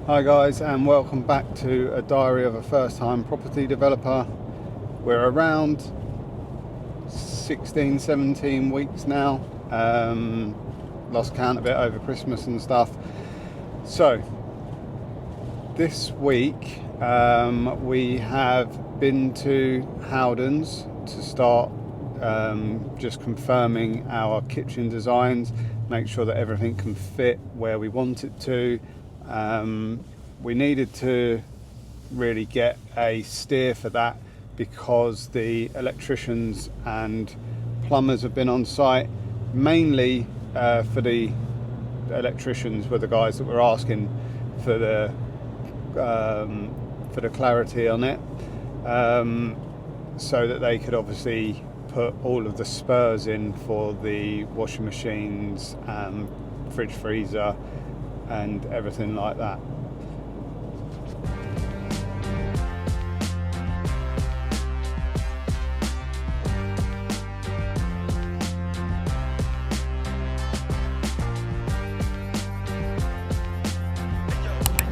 Hi guys, and welcome back to a diary of a first-time property developer. We're around 16, 17 weeks now. Lost count a bit over Christmas and stuff. So this week we have been to Howden's to start just confirming our kitchen designs, make sure that everything can fit where we want it to. We needed to really get a steer for that because the electricians and plumbers have been on site. Mainly for the electricians were the guys that were asking for the clarity on it, so that they could obviously put all of the spurs in for the washing machines, fridge, freezer and everything like that.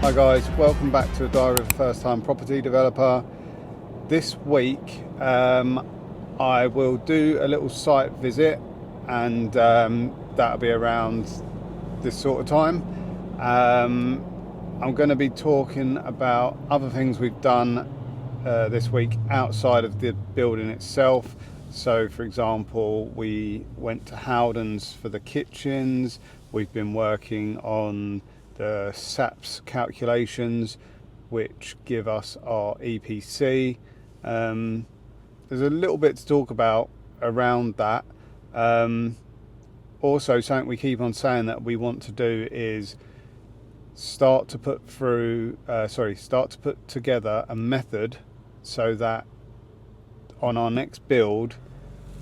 Hi guys, welcome back to a diary of a first time property developer. This week I will do a little site visit, and that'll be around this sort of time. I'm going to be talking about other things we've done this week outside of the building itself. So for example, we went to Howden's for the kitchens. We've been working on the SAPS calculations which give us our EPC. There's a little bit to talk about around that. Also, something we keep on saying that we want to do is start to put together a method so that on our next build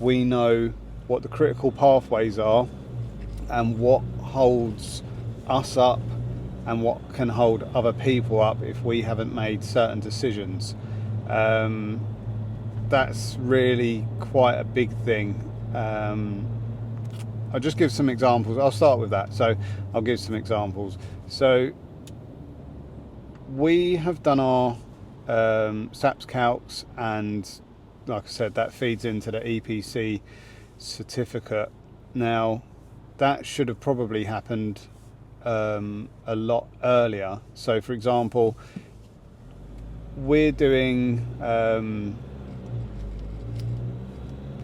we know what the critical pathways are and what holds us up and what can hold other people up if we haven't made certain decisions. That's really quite a big thing. I'll just give some examples. I'll start with that. So I'll give some examples. So we have done our SAPS calcs, and like I said, that feeds into the EPC certificate. Now that should have probably happened a lot earlier. So for example, we're doing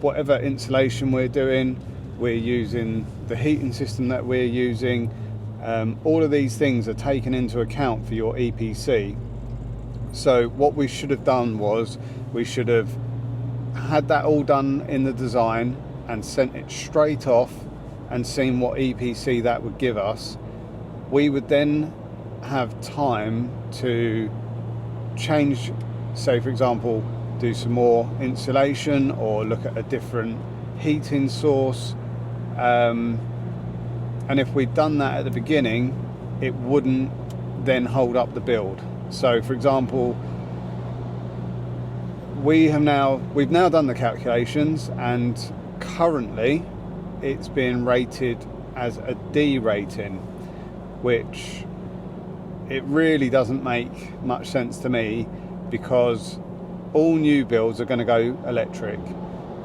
whatever insulation we're doing, we're using the heating system that we're using. All of these things are taken into account for your EPC. So what we should have done was we should have had that all done in the design and sent it straight off and seen what EPC that would give us. We would then have time to change, say for example, do some more insulation or look at a different heating source. And if we'd done that at the beginning, it wouldn't then hold up the build. So for example, we've now done the calculations, and currently it's being rated as a D rating, which it really doesn't make much sense to me, because all new builds are going to go electric.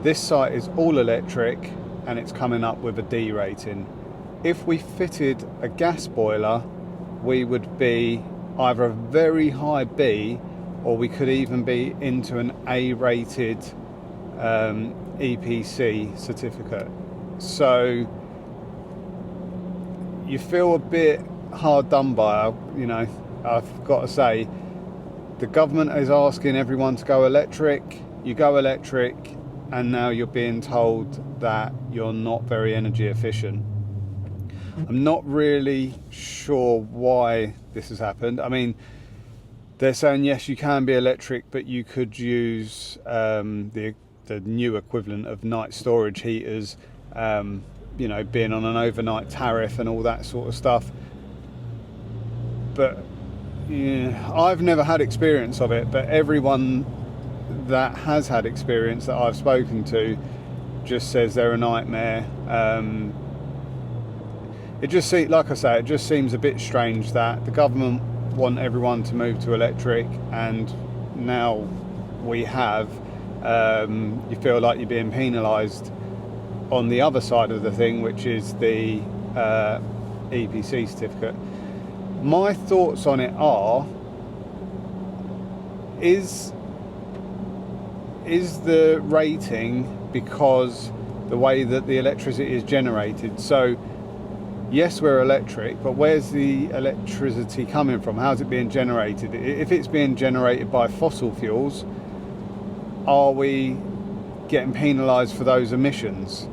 This site is all electric and it's coming up with a D rating. If we fitted a gas boiler, we would be either a very high B, or we could even be into an A rated EPC certificate. So you feel a bit hard done by, you know. I've got to say, the government is asking everyone to go electric. You go electric and now you're being told that you're not very energy efficient. I'm not really sure why this has happened. I mean, they're saying yes, you can be electric, but you could use the new equivalent of night storage heaters, you know, being on an overnight tariff and all that sort of stuff. But yeah, I've never had experience of it, but everyone that has had experience that I've spoken to just says they're a nightmare. It just seems, like I say, it just seems a bit strange that the government want everyone to move to electric, and now we have, you feel like you're being penalised on the other side of the thing, which is the EPC certificate. My thoughts on it are, is the rating because the way that the electricity is generated? So yes, we're electric, but where's the electricity coming from? How's it being generated? If it's being generated by fossil fuels, are we getting penalised for those emissions?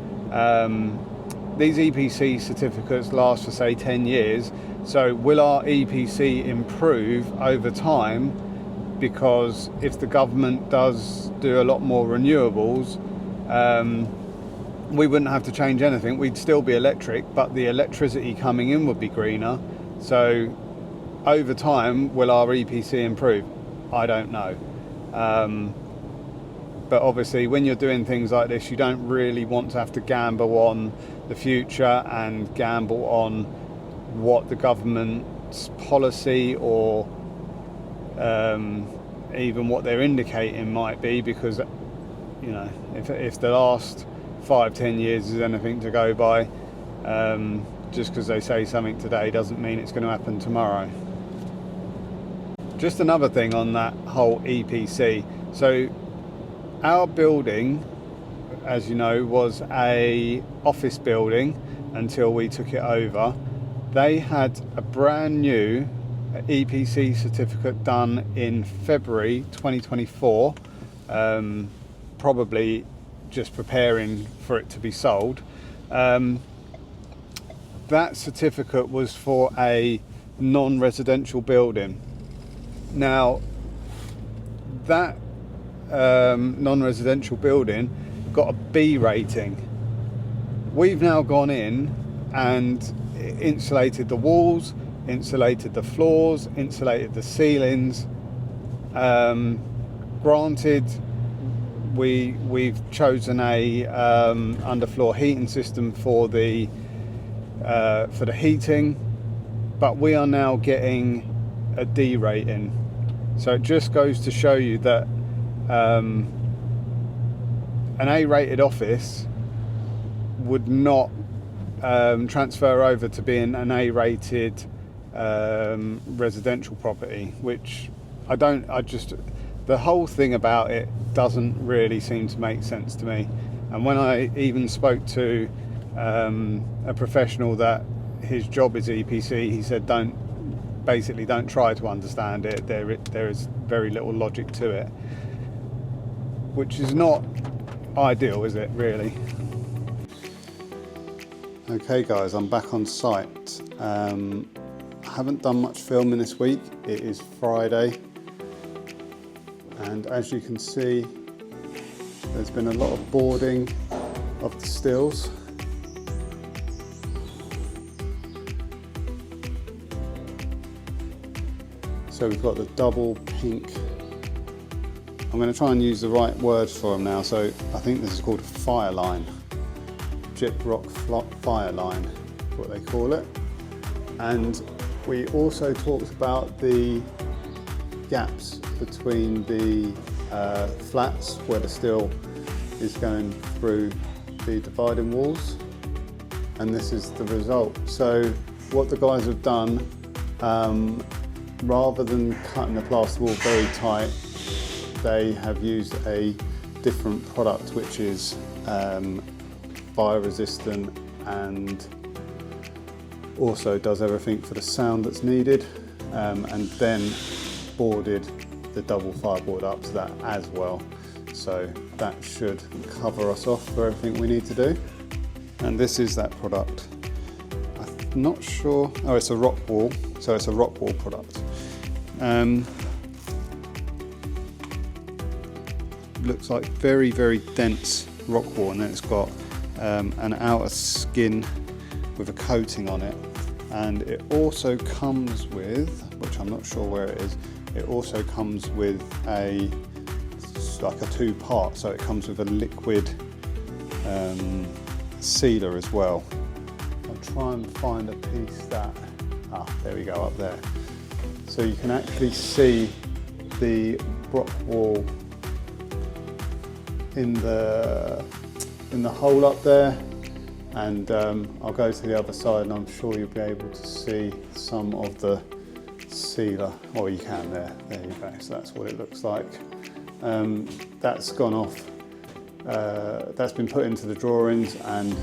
These EPC certificates last for say 10 years, so will our EPC improve over time? Because if the government does do a lot more renewables, we wouldn't have to change anything. We'd still be electric, but the electricity coming in would be greener. So over time, will our EPC improve? I don't know. But obviously when you're doing things like this, you don't really want to have to gamble on the future and gamble on what the government's policy or even what they're indicating might be, because you know, if the last 5-10 years is anything to go by, just because they say something today doesn't mean it's going to happen tomorrow. Just another thing on that whole EPC. So our building, as you know, was a office building until we took it over. They had a brand new EPC certificate done in February 2024, probably just preparing for it to be sold. That certificate was for a non-residential building. Now that non-residential building got a B rating. We've now gone in and insulated the walls, insulated the floors, insulated the ceilings. Granted, we've chosen a underfloor heating system for the heating, but we are now getting a D rating. So it just goes to show you that an A-rated office would not transfer over to being an A-rated residential property, which the whole thing about it doesn't really seem to make sense to me. And when I even spoke to a professional that his job is EPC, he said don't try to understand it. There is very little logic to it, which is not ideal, is it, really? Okay guys, I'm back on site. I haven't done much filming this week. It is Friday, and as you can see, there's been a lot of boarding of the stills. So we've got the double pink, I'm going to try and use the right words for them now. So I think this is called a fire line, gyprock fire line, what they call it. And we also talked about the gaps between the flats where the steel is going through the dividing walls, and this is the result. So what the guys have done, rather than cutting the plaster wall very tight, they have used a different product which is fire resistant and also does everything for the sound that's needed, and then boarded the double fireboard up to that as well. So that should cover us off for everything we need to do. And this is that product. I'm not sure, oh, it's a rock wall, so it's a rock wall product. Looks like very, very dense rock wall, and then it's got an outer skin with a coating on it. And it also comes with, which I'm not sure where it is, it also comes with like a two-part, so it comes with a liquid sealer as well. I'll try and find a piece that, there we go, up there. So you can actually see the rock wall in the hole up there, and I'll go to the other side and I'm sure you'll be able to see some of the sealer. Oh, you can there you go. So that's what it looks like. That's gone off, that's been put into the drawings, and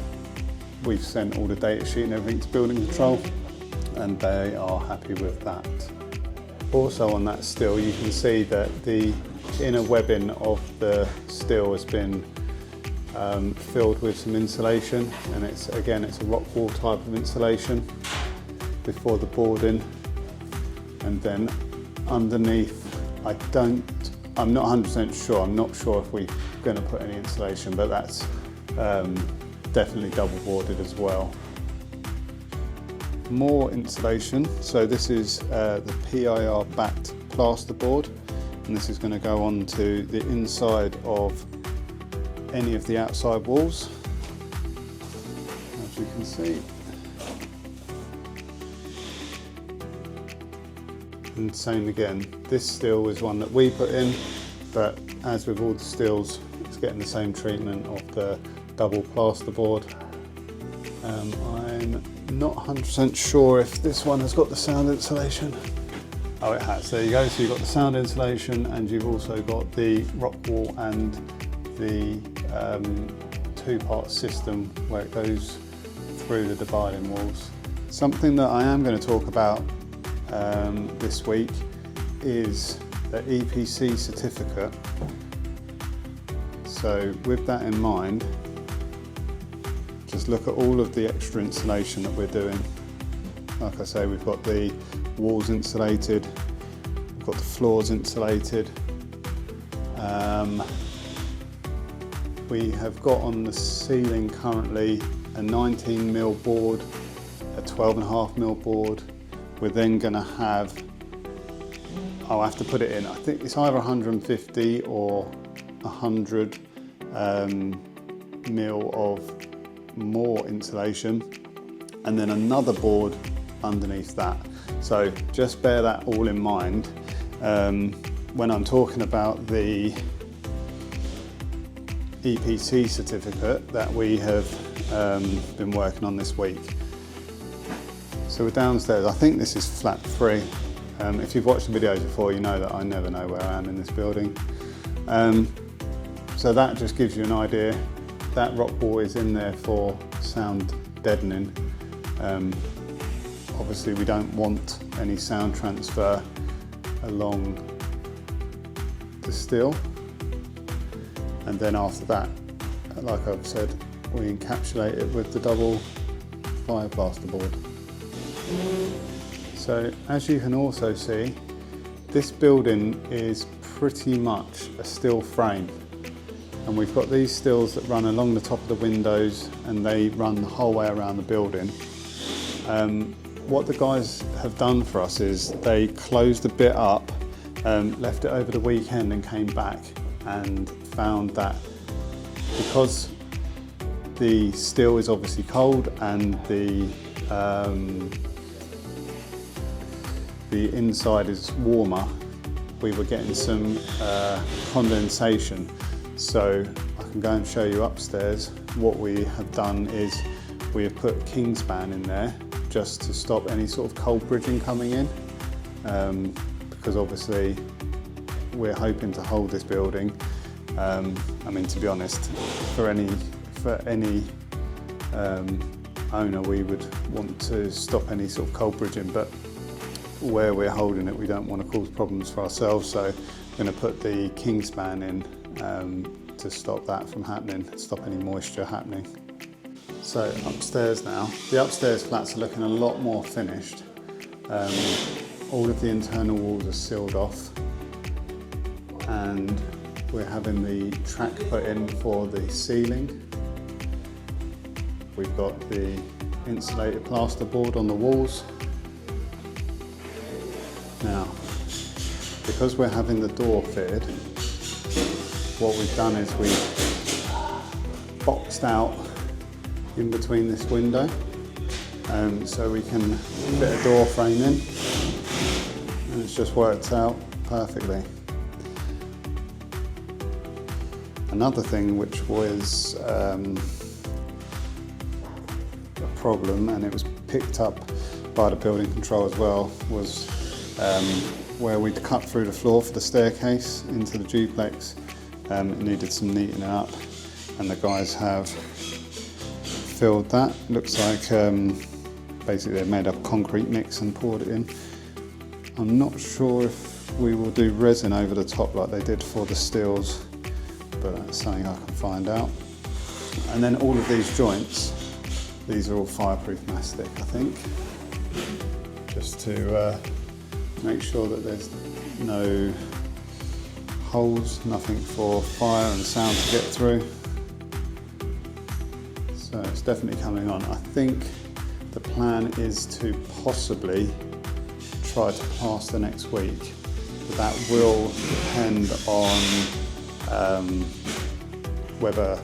we've sent all the data sheet and everything to building control, and they are happy with that. Also on that steel, you can see that the inner webbing of the steel has been filled with some insulation, and it's a rock wall type of insulation before the boarding, and then underneath I'm not 100% sure, I'm not sure if we're going to put any insulation, but that's definitely double boarded as well. More insulation, so this is the PIR backed plasterboard, and this is going to go on to the inside of any of the outside walls, as you can see. And same again, this steel is one that we put in, but as with all the steels, it's getting the same treatment of the double plasterboard. I'm not 100% sure if this one has got the sound insulation. Oh, it has. There you go. So you've got the sound insulation, and you've also got the rock wall and the two-part system where it goes through the dividing walls. Something that I am going to talk about this week is the EPC certificate. So with that in mind, just look at all of the extra insulation that we're doing. Like I say, we've got the walls insulated, we've got the floors insulated. We have got on the ceiling currently a 19mm board, a 12.5mm board. We're then going to have, I'll have to put it in, I think it's either 150 or 100 mil of more insulation, and then another board underneath that. So just bear that all in mind when I'm talking about the EPC certificate that we have been working on this week. So we're downstairs. I think this is flat 3. If you've watched the videos before, you know that I never know where I am in this building. So that just gives you an idea. That rock wall is in there for sound deadening. Obviously we don't want any sound transfer along the steel. And then after that, like I've said, we encapsulate it with the double fire plasterboard. So as you can also see, this building is pretty much a steel frame, and we've got these steels that run along the top of the windows, and they run the whole way around the building. What the guys have done for us is they closed the bit up, left it over the weekend, and came back and found that because the steel is obviously cold and the inside is warmer, we were getting some condensation. So I can go and show you upstairs. What we have done is we have put Kingspan in there just to stop any sort of cold bridging coming in, because obviously we're hoping to hold this building. I mean, to be honest, for any owner, we would want to stop any sort of cold bridging, but where we're holding it, we don't want to cause problems for ourselves, so I'm going to put the Kingspan in to stop that from happening, stop any moisture happening. So upstairs now, the upstairs flats are looking a lot more finished. All of the internal walls are sealed off, and we're having the track put in for the ceiling. We've got the insulated plasterboard on the walls. Now, because we're having the door fitted, what we've done is we've boxed out in between this window, so we can fit a door frame in. And it's just worked out perfectly. Another thing which was a problem, and it was picked up by the building control as well, was where we'd cut through the floor for the staircase into the duplex. It needed some neatening up, and the guys have filled that. Looks like basically they've made up a concrete mix and poured it in. I'm not sure if we will do resin over the top like they did for the steels, but that's something I can find out. And then all of these joints, these are all fireproof mastic, I think, just to make sure that there's no holes, nothing for fire and sound to get through. So it's definitely coming on. I think the plan is to possibly try to plaster next week, but that will depend on whether,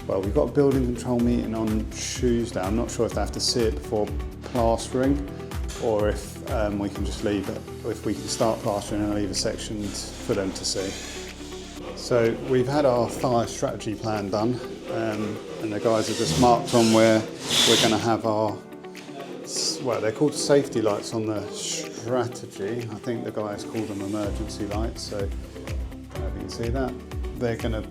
well, we've got a building control meeting on Tuesday. I'm not sure if they have to see it before plastering, or if we can just leave it, if we can start plastering and leave a section for them to see. So we've had our fire strategy plan done, and the guys have just marked on where we're going to have our, well, they're called safety lights on the strategy. I think the guys call them emergency lights, so if you can see that. They're going to,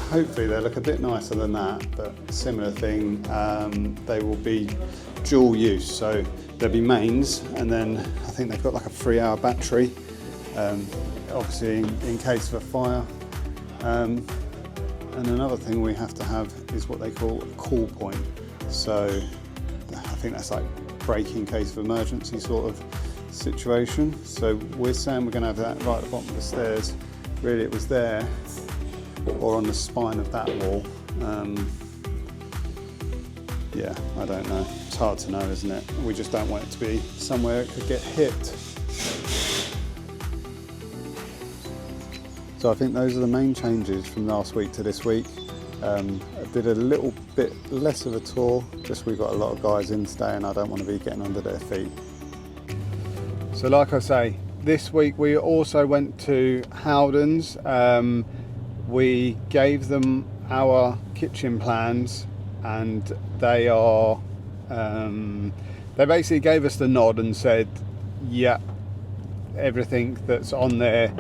hopefully they look a bit nicer than that, but similar thing, they will be dual use, so there'll be mains, and then I think they've got like a 3-hour battery, obviously in case of a fire. And another thing we have to have is what they call a call point. So I think that's like brake in case of emergency sort of situation. So we're saying we're going to have that right at the bottom of the stairs. Really it was there, or on the spine of that wall. Yeah, I don't know. It's hard to know, isn't it? We just don't want it to be somewhere it could get hit. So I think those are the main changes from last week to this week. I did a little bit less of a tour, just we've got a lot of guys in today and I don't want to be getting under their feet. So like I say, this week we also went to Howden's. We gave them our kitchen plans, and they are, they basically gave us the nod and said, yeah, everything that's on there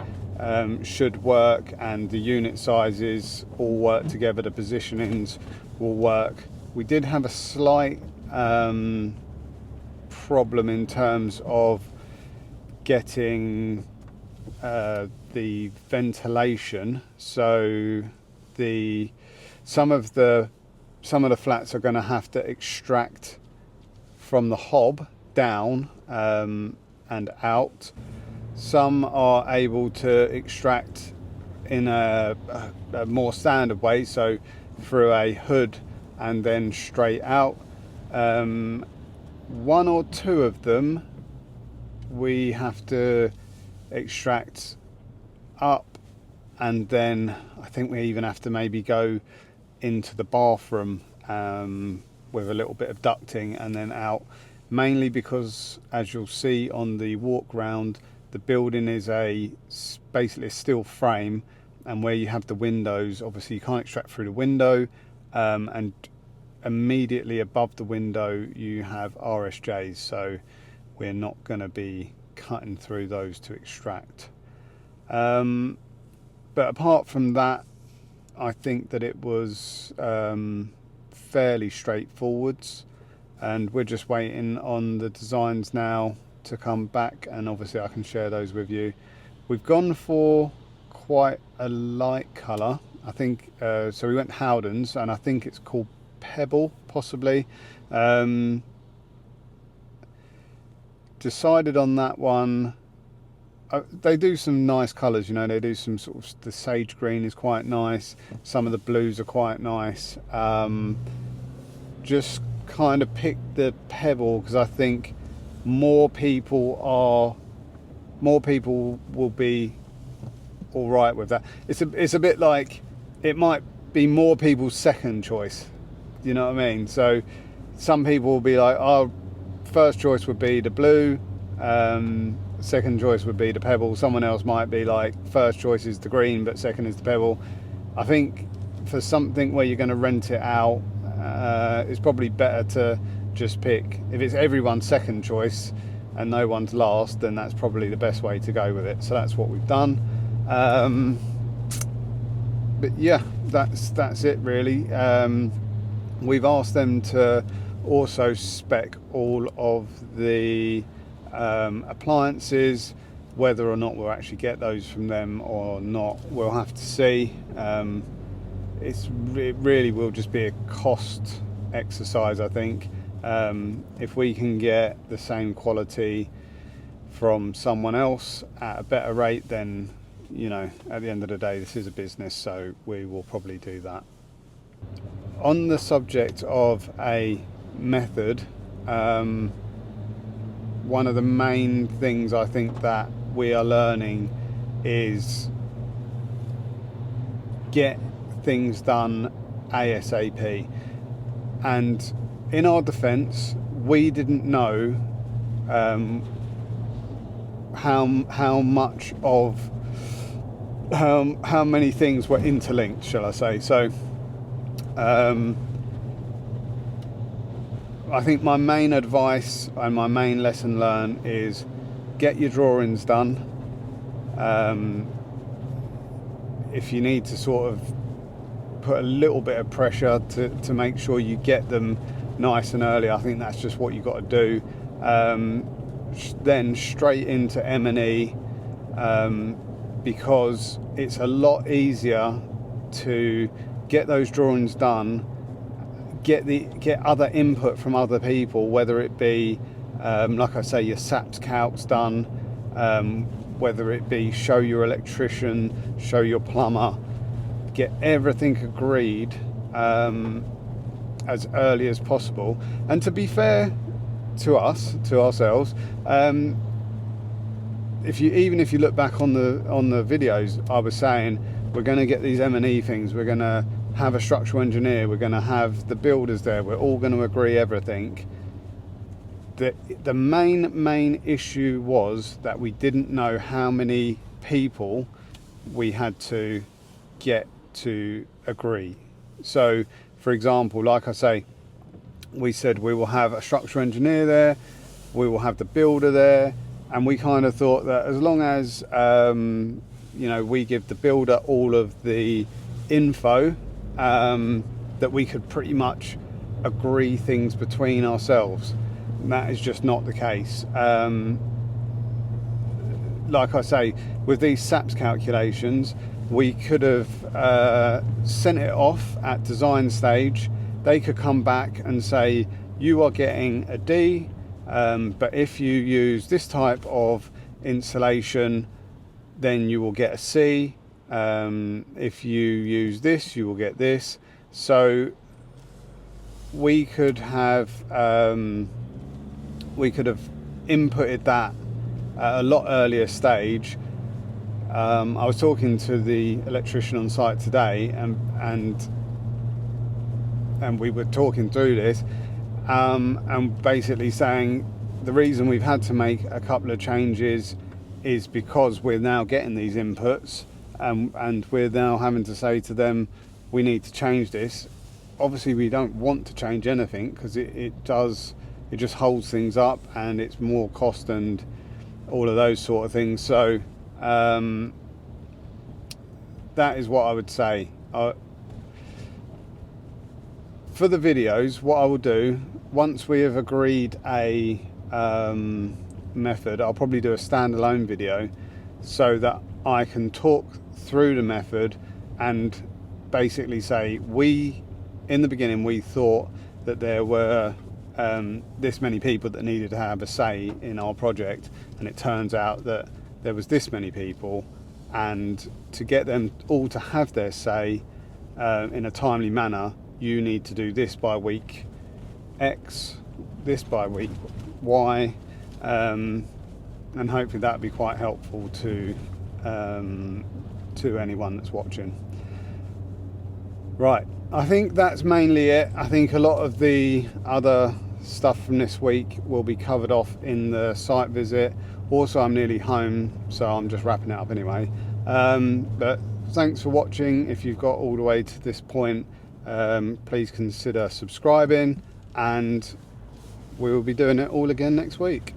should work, and the unit sizes all work together, the positionings will work. We did have a slight problem in terms of getting the ventilation, so some of the flats are going to have to extract from the hob down and out. Some are able to extract in a more standard way, so through a hood and then straight out. One or two of them we have to extract up, and then I think we even have to maybe go into the bathroom with a little bit of ducting and then out, mainly because, as you'll see on the walk round, the building is basically a steel frame, and where you have the windows, obviously you can't extract through the window, and immediately above the window you have RSJs, so we're not going to be cutting through those to extract. But apart from that, I think that it was fairly straightforwards, and we're just waiting on the designs now to come back, and obviously I can share those with you. We've gone for quite a light colour, I think, so we went Howden's, and I think it's called Pebble, possibly. Decided on that one. They do some nice colours, you know, they do some sort of, the sage green is quite nice, some of the blues are quite nice. Just kind of picked the Pebble because I think more people will be all right with that. It's a bit like, it might be more people's second choice, you know what I mean? So some people will be like, our first choice would be the blue, second choice would be the pebble. Someone else might be like, first choice is the green, but second is the pebble. I think for something where you're going to rent it out, it's probably better to just pick, if it's everyone's second choice and no one's last, then that's probably the best way to go with it. So that's what we've done. But yeah, that's it really. We've asked them to also spec all of the appliances. Whether or not we'll actually get those from them or not, we'll have to see. It really will just be a cost exercise, I think. If we can get the same quality from someone else at a better rate, then, you know, at the end of the day, this is a business, so we will probably do that. On the subject of a method, one of the main things I think that we are learning is get things done ASAP. And in our defence, we didn't know how many things were interlinked, shall I say. So I think my main advice and my main lesson learned is get your drawings done. If you need to sort of put a little bit of pressure to make sure you get them nice and early, I think that's just what you've got to do. Then straight into M&E, because it's a lot easier to get those drawings done, get other input from other people, whether it be like I say, your SAPS calcs done, whether it be show your electrician, show your plumber, get everything agreed as early as possible. And to be fair to ourselves, if you look back on the videos, I was saying we're going to get these M&E things, we're going to have a structural engineer, we're going to have the builders there, we're all going to agree everything. The main issue was that we didn't know how many people we had to get to agree. So, for example, like I say, we said we will have a structural engineer there, we will have the builder there, and we kind of thought that as long as we give the builder all of the info, that we could pretty much agree things between ourselves. And that is just not the case. Like I say, with these SAPS calculations, we could have sent it off at design stage. They could come back and say, you are getting a D, but if you use this type of insulation, then you will get a C. If you use this, you will get this. So we could have inputted that at a lot earlier stage. I was talking to the electrician on site today, and we were talking through this, and basically saying the reason we've had to make a couple of changes is because we're now getting these inputs, and we're now having to say to them, we need to change this. Obviously we don't want to change anything, because it just holds things up and it's more cost and all of those sort of things. So that is what I would say. For the videos, what I will do, once we have agreed a method, I'll probably do a standalone video so that I can talk through the method and basically say, in the beginning we thought that there were this many people that needed to have a say in our project, and it turns out that there was this many people, and to get them all to have their say in a timely manner, you need to do this by week X, this by week Y, and hopefully that'll be quite helpful to anyone that's watching. Right, I think that's mainly it. I think a lot of the other stuff from this week will be covered off in the site visit. Also, I'm nearly home, so I'm just wrapping it up anyway. But thanks for watching. If you've got all the way to this point, please consider subscribing, and we will be doing it all again next week.